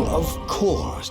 of cores.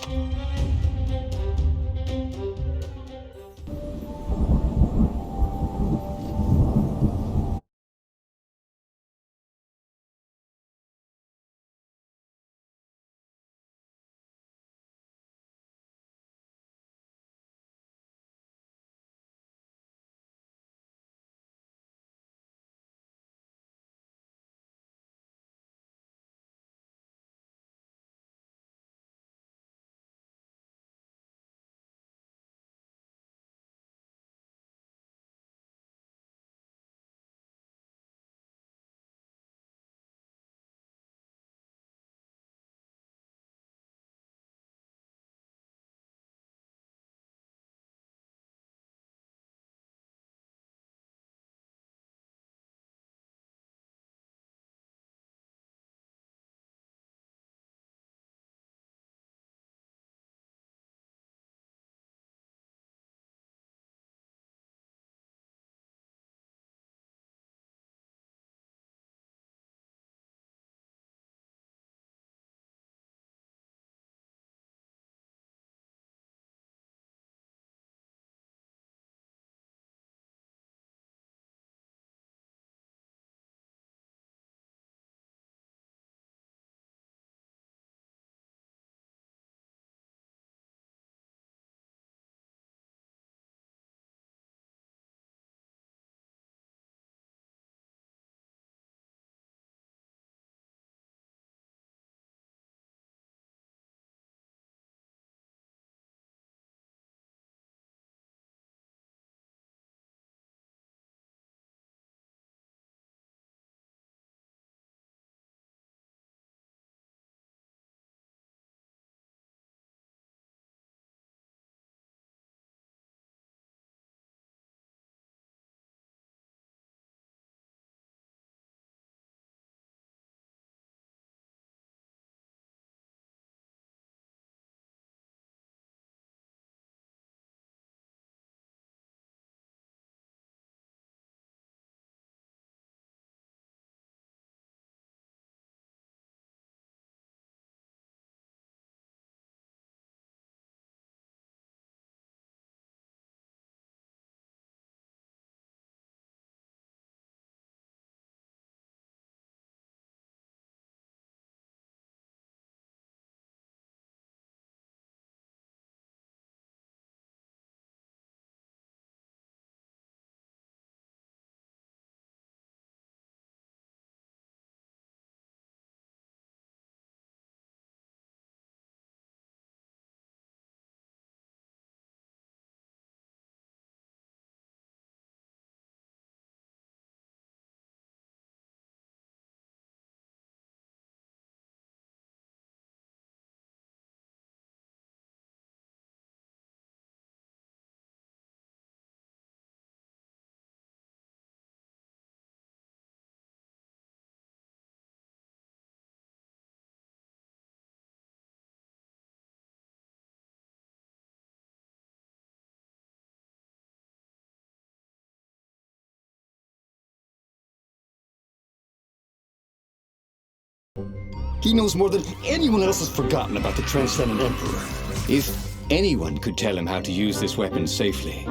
He knows more than anyone else has forgotten about the Transcendent Emperor. If anyone could tell him how to use this weapon safely,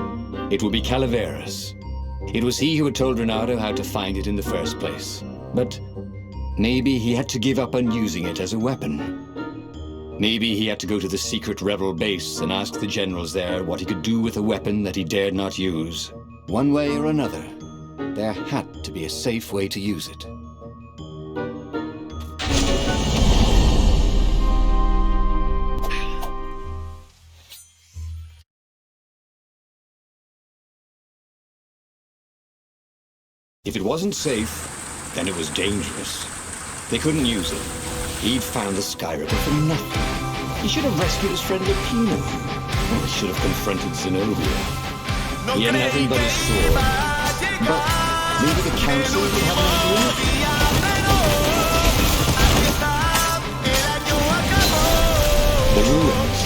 it would be Calaveras. It was he who had told Renato how to find it in the first place. But maybe he had to give up on using it as a weapon. Maybe he had to go to the secret rebel base and ask the generals there what he could do with a weapon that he dared not use. One way or another, there had to be a safe way to use it. If it wasn't safe, then it was dangerous. They couldn't use it. He'd found the Skyripper for nothing. He should have rescued his friend Lupino. Or he should have confronted Zenobia. He had nothing but his sword. But maybe the Council would have an idea? The ruins.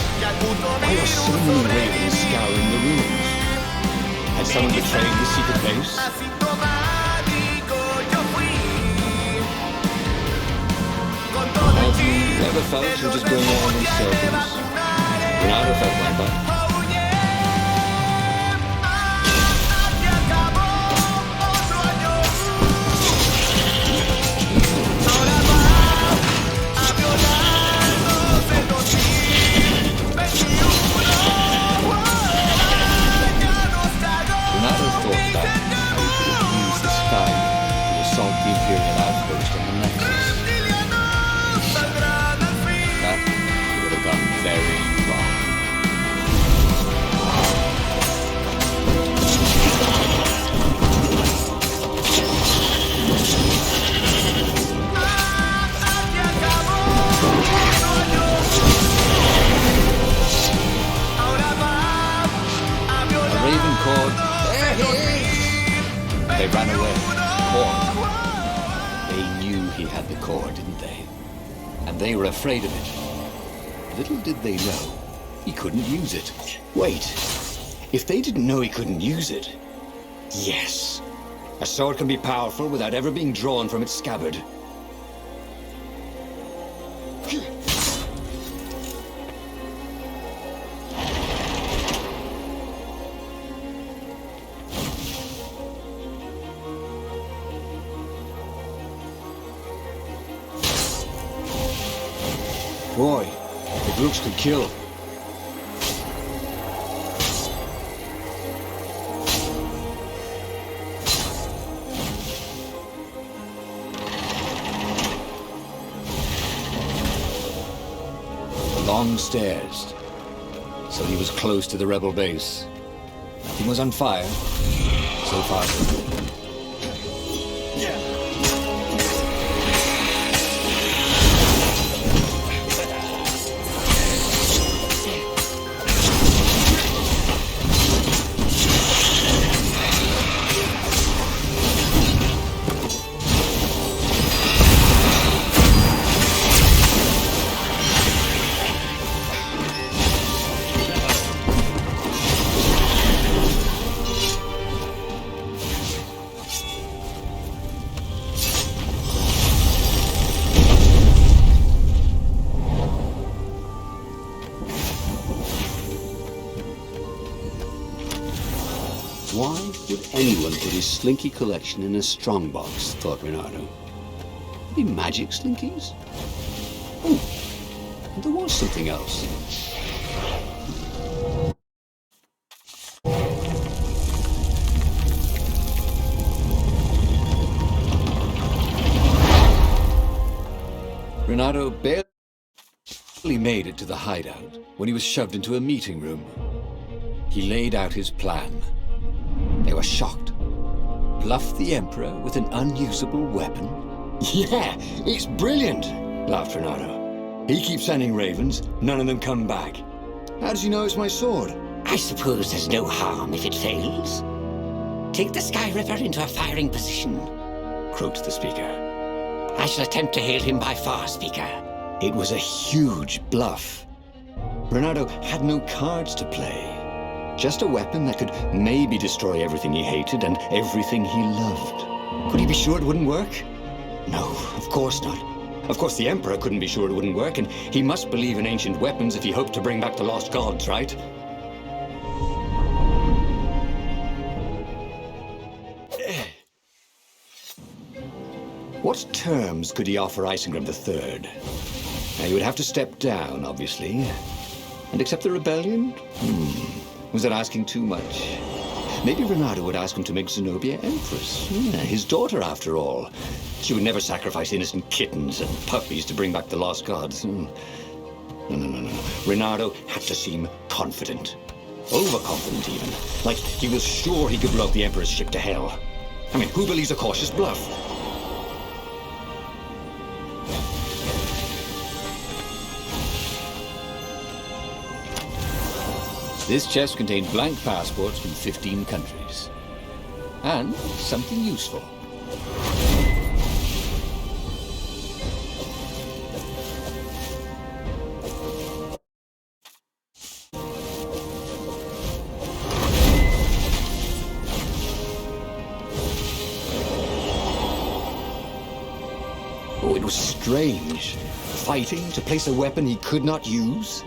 Why are so many ravens scouring the ruins? Had someone betrayed the secret base? Have you Never felt you were just going around in circles. Ronaldo felt like that. Ronaldo thought about how he could have used the sky to assault the Imperial outpost on the Nexus. That would have gone very wrong. A raven called, "There he is!" They ran away. Cord. They knew he had the cord, didn't they? And they were afraid of it. Little did they know, he couldn't use it. Wait, if they didn't know he couldn't use it, yes. A sword can be powerful without ever being drawn from its scabbard. Boy, it looks to kill. Long stairs. So he was close to the rebel base. Nothing was on fire. So far, so good. Why would anyone put his slinky collection in a strongbox, thought Renato. Were they magic slinkies? Oh, and there was something else. Renato barely made it to the hideout when he was shoved into a meeting room. He laid out his plan. They were shocked. Bluff the Emperor with an unusable weapon? Yeah, it's brilliant, laughed Renato. He keeps sending ravens, none of them come back. How does he know it's my sword? I suppose there's no harm if it fails. Take the Sky Ripper into a firing position, Croaked the speaker. I shall attempt to hail him by far, Speaker. It was a huge bluff. Renato had no cards to play. Just a weapon that could maybe destroy everything he hated and everything he loved. Could he be sure it wouldn't work? No, of course not. Of course the Emperor couldn't be sure it wouldn't work, and he must believe in ancient weapons if he hoped to bring back the lost gods, right? What terms could he offer Isengrim III? Now, he would have to step down, obviously. And accept the rebellion? Was that asking too much? Maybe Renato would ask him to make Zenobia Empress. His daughter, after all. She would never sacrifice innocent kittens and puppies to bring back the lost gods. No. Renato had to seem confident. Overconfident, even. Like he was sure he could blow up the Emperor's ship to hell. I mean, who believes a cautious bluff? This chest contained blank passports from 15 countries. And something useful. Oh, it was strange. fighting to place a weapon he could not use?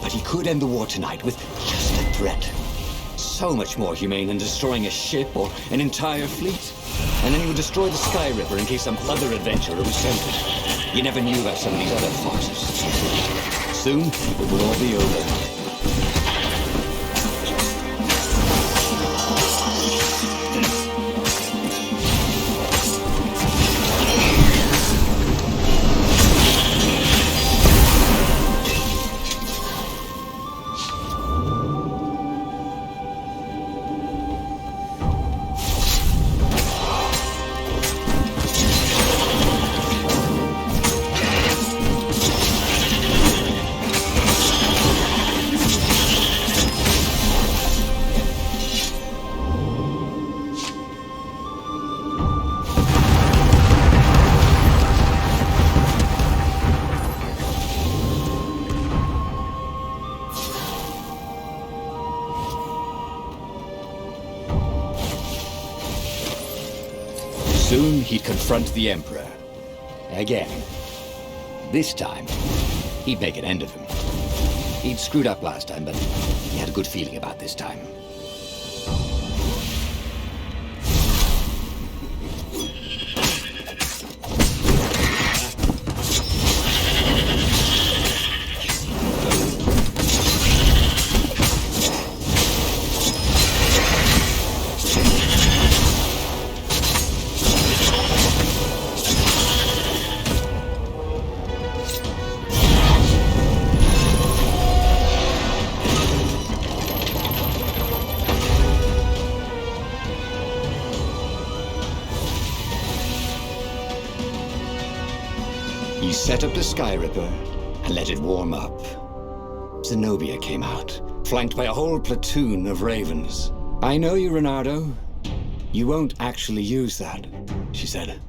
But he could end the war tonight with just a threat. So much more humane than destroying a ship or an entire fleet. And then he would destroy the Sky Ripper in case some other adventurer was tempted. You never knew about some of these other foxes. Soon, it would all be over. Soon he'd confront the Emperor. Again. This time, he'd make an end of him. He'd screwed up last time, but he had a good feeling about this time. He set up the Sky Ripper and let it warm up. Zenobia came out, flanked by a whole platoon of ravens. "I know you, Reynardo. You won't actually use that," she said.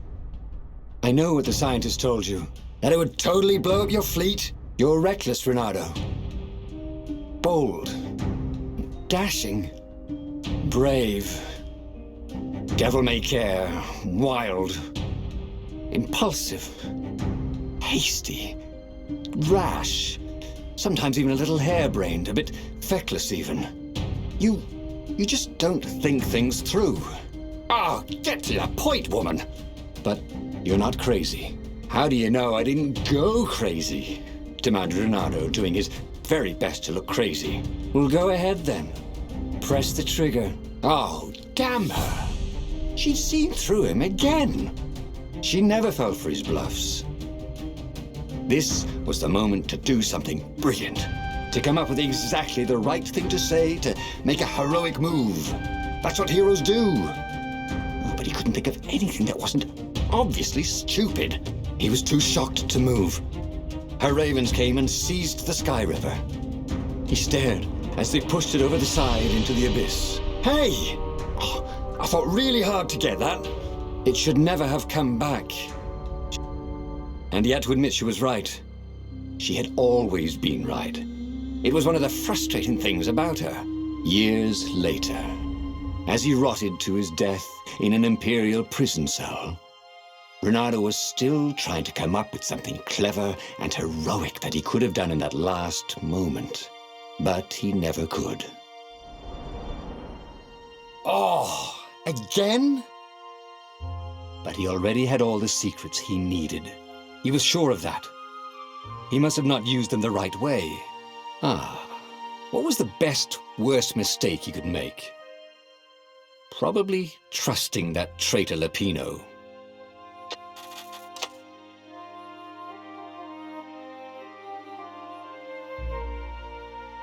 "I know what the scientists told you, that it would totally blow up your fleet. You're reckless, Reynardo. Bold. Dashing. Brave. Devil-may-care. Wild. Impulsive. Hasty. Rash. Sometimes even a little harebrained, a bit feckless even. You just don't think things through. Oh, get to the point, woman! But you're not crazy. How do you know I didn't go crazy? Demanded Reynardo, doing his very best to look crazy. Well, go ahead then. Press the trigger. Oh, damn her. She'd seen through him again. She never fell for his bluffs. This was the moment to do something brilliant. To come up with exactly the right thing to say, to make a heroic move. That's what heroes do. But he couldn't think of anything that wasn't obviously stupid. He was too shocked to move. Her ravens came and seized the Sky Ripper. He stared as they pushed it over the side into the abyss. Hey! Oh, I fought really hard to get that. It should never have come back. And he had to admit she was right. She had always been right. It was one of the frustrating things about her. Years later, as he rotted to his death in an Imperial prison cell, Reynardo was still trying to come up with something clever and heroic that he could have done in that last moment. But he never could. Oh, again? But he already had all the secrets he needed. He was sure of that. He must have not used them the right way. What was the best, worst mistake he could make? Probably trusting that traitor Lapino.